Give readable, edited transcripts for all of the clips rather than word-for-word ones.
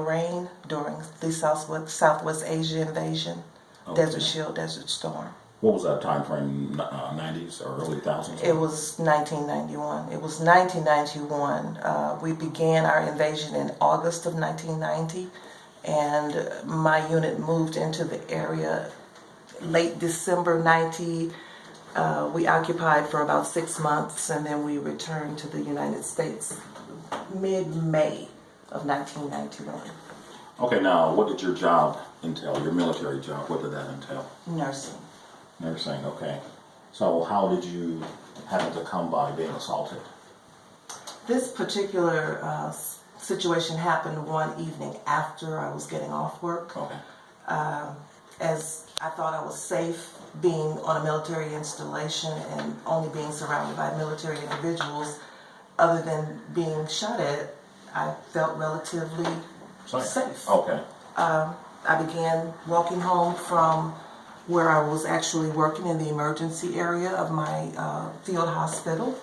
Rain during the Southwest Asia invasion, Okay. Desert Shield, Desert Storm. What was that time frame? 90s or early 2000s? It was 1991. It was 1991. We began our invasion in August of 1990, and my unit moved into the area late December 90. We occupied for about 6 months, and then we returned to the United States mid-May of 1991. Okay, now what did your job entail? Your military job, what did that entail? Nursing. Nursing, okay. So how did you happen to come by being assaulted? This particular situation happened one evening after I was getting off work. Okay. As I thought I was safe being on a military installation and only being surrounded by military individuals, other than being shot at, I felt relatively safe. Okay. I began walking home from where I was actually working in the emergency area of my field hospital,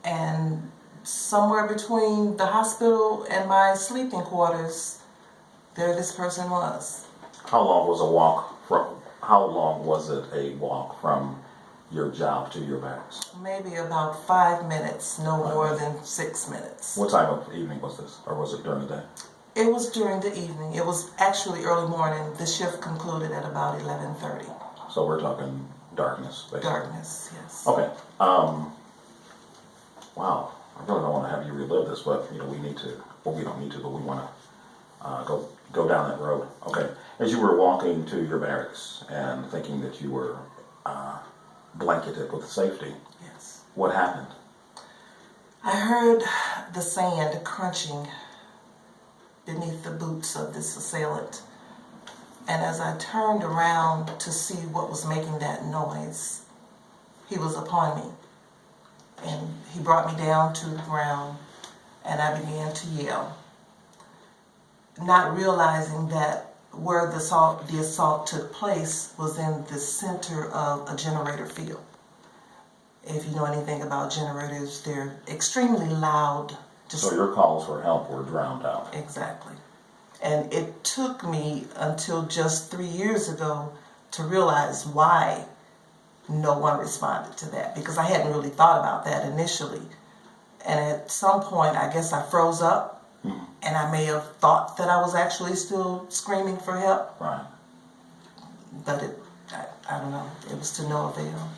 and somewhere between the hospital and my sleeping quarters, there this person was. How long was it a walk from your job to your barracks? Maybe about 5 minutes, no more than 6 minutes. What time of evening was this, or was it during the day? It was during the evening. It was actually early morning. The shift concluded at about 11:30. So we're talking darkness, basically. Darkness, yes. Okay. Wow. I really don't want to have you relive this, but we need to. Well, we don't need to, but we want to go down that road. Okay. As you were walking to your barracks and thinking that you were blanketed with safety, Yes. what happened? I heard the sand crunching beneath the boots of this assailant. And as I turned around to see what was making that noise, he was upon me. And he brought me down to the ground, and I began to yell, not realizing that where the assault took place was in the center of a generator field. If you know anything about generators, they're extremely loud. So your calls for help were drowned out. Exactly. And it took me until just 3 years ago to realize why no one responded to that, because I hadn't really thought about that initially. And at some point, I guess I froze up, and I may have thought that I was actually still screaming for help. Right. But I don't know, it was to no avail.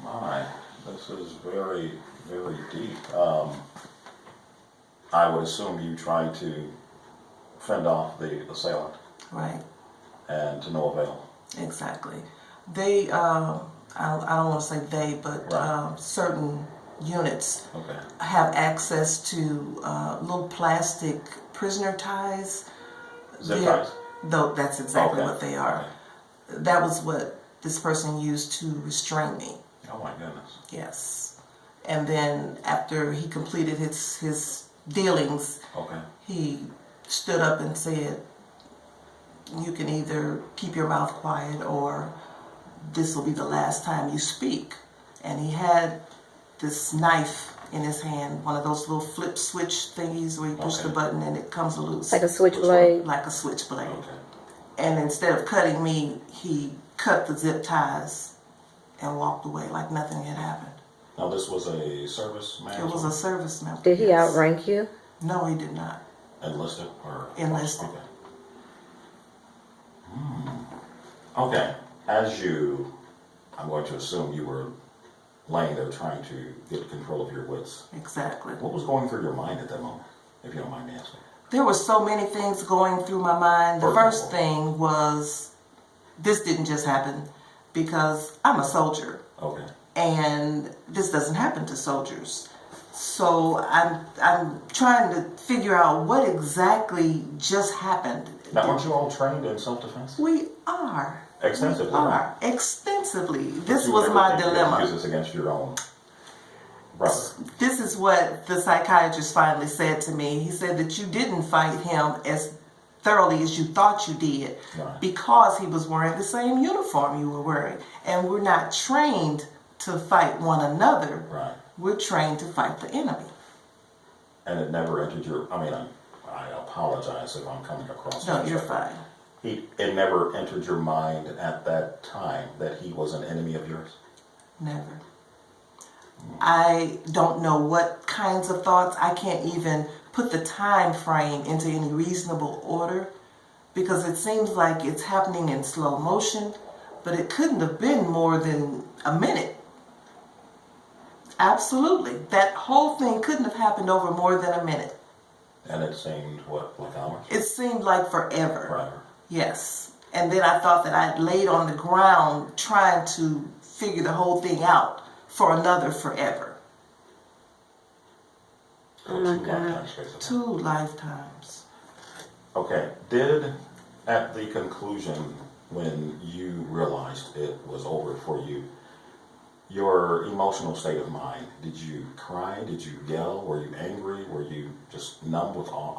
My, this is very, very deep. I would assume you tried to fend off the assailant. Right. And to no avail. Exactly. They, I don't want to say they, but Right. certain units Okay. have access to little plastic prisoner ties. Zip ties? Though that's exactly Okay. what they are. Okay. That was what this person used to restrain me. Oh my goodness. Yes. And then after he completed his dealings, Okay. he stood up and said, "You can either keep your mouth quiet or this will be the last time you speak." And he had this knife in his hand, one of those little flip switch thingies where you push the button and it comes loose. Like a switchblade? Like a switchblade. Okay. And instead of cutting me, he cut the zip ties and walked away like nothing had happened. Now this was a serviceman? It was a service member. Did he yes. outrank you? No, he did not. Enlisted or? Enlisted. Okay. Okay. As I'm going to assume you were laying there trying to get control of your wits. Exactly. What was going through your mind at that moment, if you don't mind me asking? There were so many things going through my mind. The first thing was, this didn't just happen because I'm a soldier. Okay. And this doesn't happen to soldiers. So I'm trying to figure out what exactly just happened. Now, aren't you all trained in self-defense? We are. Extensively. We are. Extensively. This You was would my never think you'd dilemma. use this against your own brother. This is what the psychiatrist finally said to me. He said that you didn't fight him as thoroughly as you thought you did, Right. because he was wearing the same uniform you were wearing. And we're not trained to fight one another. Right. We're trained to fight the enemy. And it never entered your, I mean, I apologize if I'm coming across. No, you're fine. It never entered your mind at that time that he was an enemy of yours? Never. I don't know what kinds of thoughts. I can't even put the time frame into any reasonable order because it seems like it's happening in slow motion, but it couldn't have been more than a minute. Absolutely. That whole thing couldn't have happened over more than a minute. And it seemed, what, like hours? It seemed like forever. Forever. Yes. And then I thought that I'd laid on the ground trying to figure the whole thing out for another forever. Oh my God. 2 lifetimes. Okay. Did, at the conclusion, when you realized it was over for you, your emotional state of mind, did you cry? Did you yell? Were you angry? Were you just numb with all,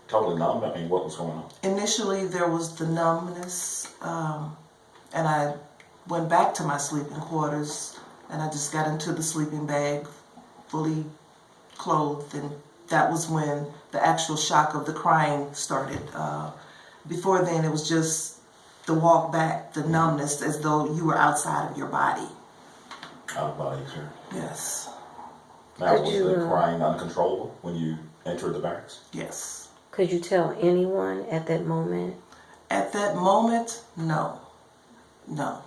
totally numb? I mean, what was going on? Initially, there was the numbness, and I went back to my sleeping quarters, and I just got into the sleeping bag, fully clothed, and that was when the actual shock of the crying started. Before then, it was just the walk back, the numbness, as though you were outside of your body. Out of body, sir. Yes. Now, Could was you, the crying uncontrollable when you entered the barracks? Yes. Could you tell anyone at that moment? At that moment, no. No.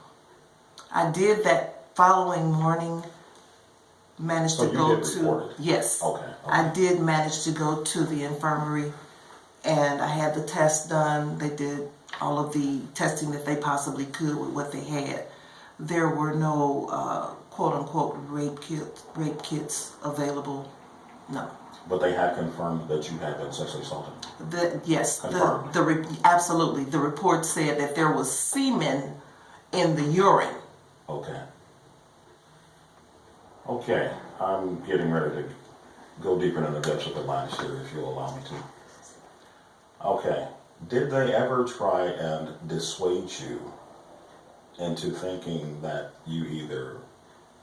I did that following morning, managed So to you go did to... report it? Yes. Okay. I did manage to go to the infirmary, and I had the test done. They did all of the testing that they possibly could with what they had. There were no quote-unquote rape kits available. No. But they had confirmed that you had been sexually assaulted? Yes. Confirmed. Absolutely. The report said that there was semen in the urine. Okay. Okay. I'm getting ready to go deeper into the depths of the lines here, if you'll allow me to. Okay. Did they ever try and dissuade you into thinking that you either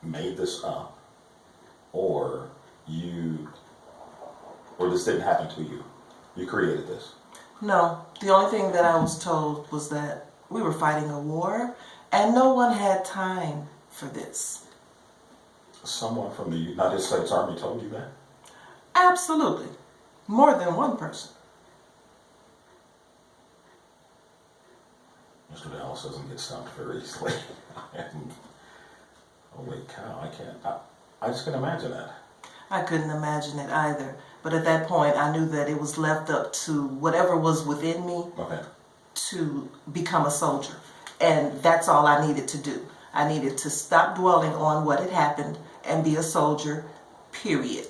made this up or this didn't happen to you? You created this? No. The only thing that I was told was that we were fighting a war and no one had time for this. Someone from the United States Army told you that? Absolutely. More than one person. Mr. Dallas doesn't get stumped very easily. Holy cow, I just can imagine that. I couldn't imagine it either. But at that point, I knew that it was left up to whatever was within me to become a soldier. And that's all I needed to do. I needed to stop dwelling on what had happened and be a soldier, period.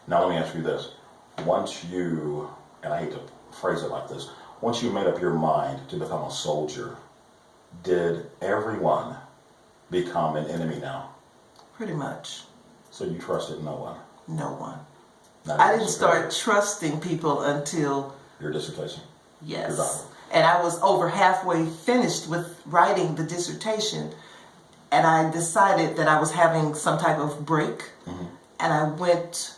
Now let me ask you this. Once you, and I hate to phrase it like this, once you made up your mind to become a soldier, did everyone become an enemy now? Pretty much. So you trusted no one? No one. Not I even didn't superior. start trusting people until... Your dissertation? Yes. Your doctorate. And I was over halfway finished with writing the dissertation, and I decided that I was having some type of break, and I went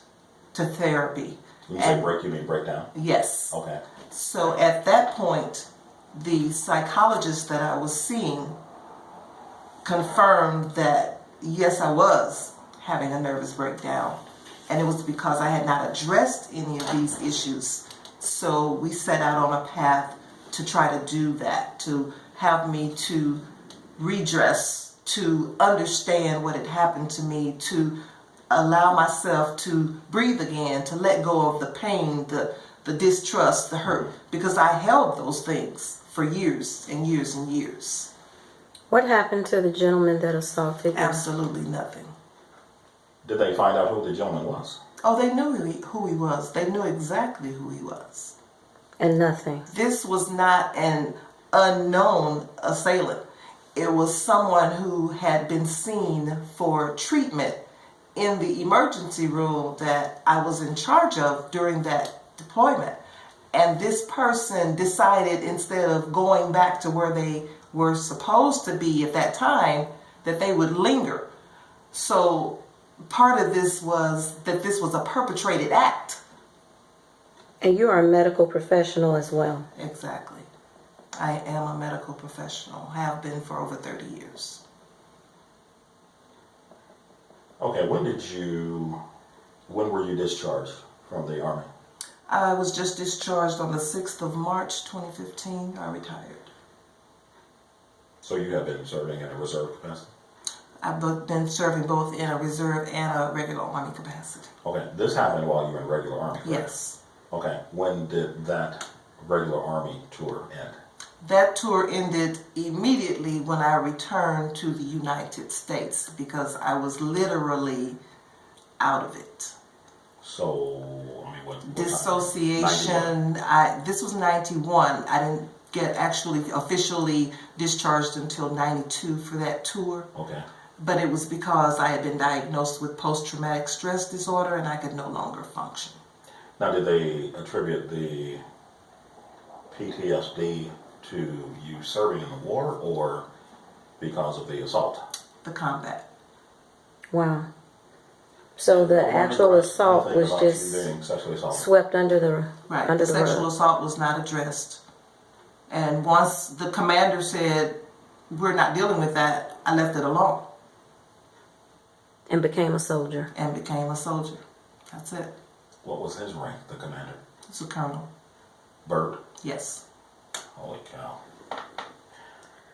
to therapy. When you say break, you mean breakdown? Yes. Okay. So at that point, the psychologist that I was seeing confirmed that, yes, I was having a nervous breakdown. And it was because I had not addressed any of these issues. So we set out on a path to try to do that, to have me to redress, to understand what had happened to me, to allow myself to breathe again, to let go of the pain, the distrust, the hurt, because I held those things for years and years and years. What happened to the gentleman that assaulted you? Absolutely nothing. Did they find out who the gentleman was? Oh, they knew who he was. They knew exactly who he was. And nothing. This was not an unknown assailant. It was someone who had been seen for treatment in the emergency room that I was in charge of during that deployment. And this person decided, instead of going back to where they were supposed to be at that time, that they would linger. So part of this was that this was a perpetrated act. And you are a medical professional as well. Exactly. I am a medical professional, have been for over 30 years. Okay, when were you discharged from the Army? I was just discharged on the 6th of March 2015. I retired. So you have been serving in a reserve capacity? I've been serving both in a reserve and a regular Army capacity. Okay, this happened while you were in regular Army, correct? Yes. Okay, when did that regular Army tour end? That tour ended immediately when I returned to the United States because I was literally out of it. So, I mean, what Dissociation. This was 91. I didn't get actually officially discharged until 92 for that tour. Okay. But it was because I had been diagnosed with post-traumatic stress disorder and I could no longer function. Now, did they attribute the PTSD to you serving in the war or because of the assault? The combat. Wow. So the actual assault was just being sexually assaulted. swept under the Right. under The the sexual rug. assault was not addressed. And once the commander said, we're not dealing with that, I left it alone And became a soldier. and became a soldier. That's it. What was his rank, the commander? It's a colonel. Bird? Yes. Holy cow.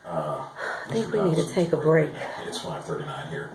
I think we need to take a break. It's 5:39 here.